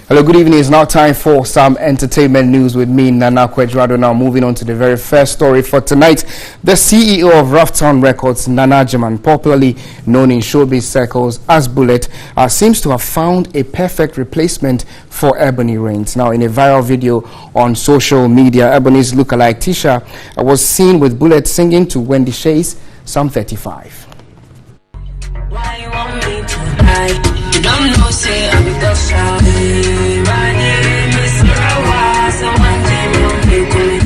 Hello, good evening. It's now time for some entertainment news with me, Nana Kwedrado. Now moving on to the very first story for tonight. The CEO of Roughtown Records, Nana Jaman, popularly known in showbiz circles as Bullet, seems to have found a perfect replacement for Ebony Reigns. Now, in a viral video on social media, Ebony's lookalike Tisha was seen with Bullet singing to Wendy Shay's Psalm 35. Why you want me to lie? You don't know, say I'm the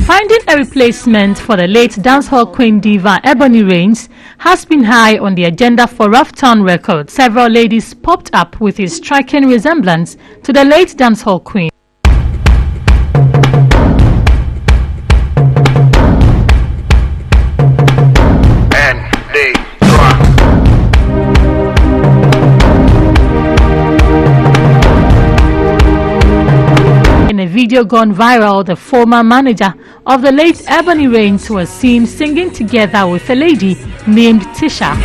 Finding a replacement for the late dancehall queen diva Ebony Reigns has been high on the agenda for Roughtown Records. Several ladies popped up with a striking resemblance to the late dancehall queen. In a video gone viral, the former manager of the late Ebony Reigns was seen singing together with a lady named Tisha.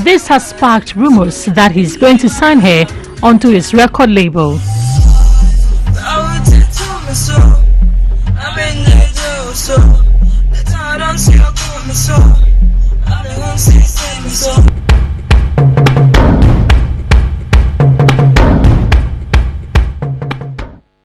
This has sparked rumors that he's going to sign her onto his record label. So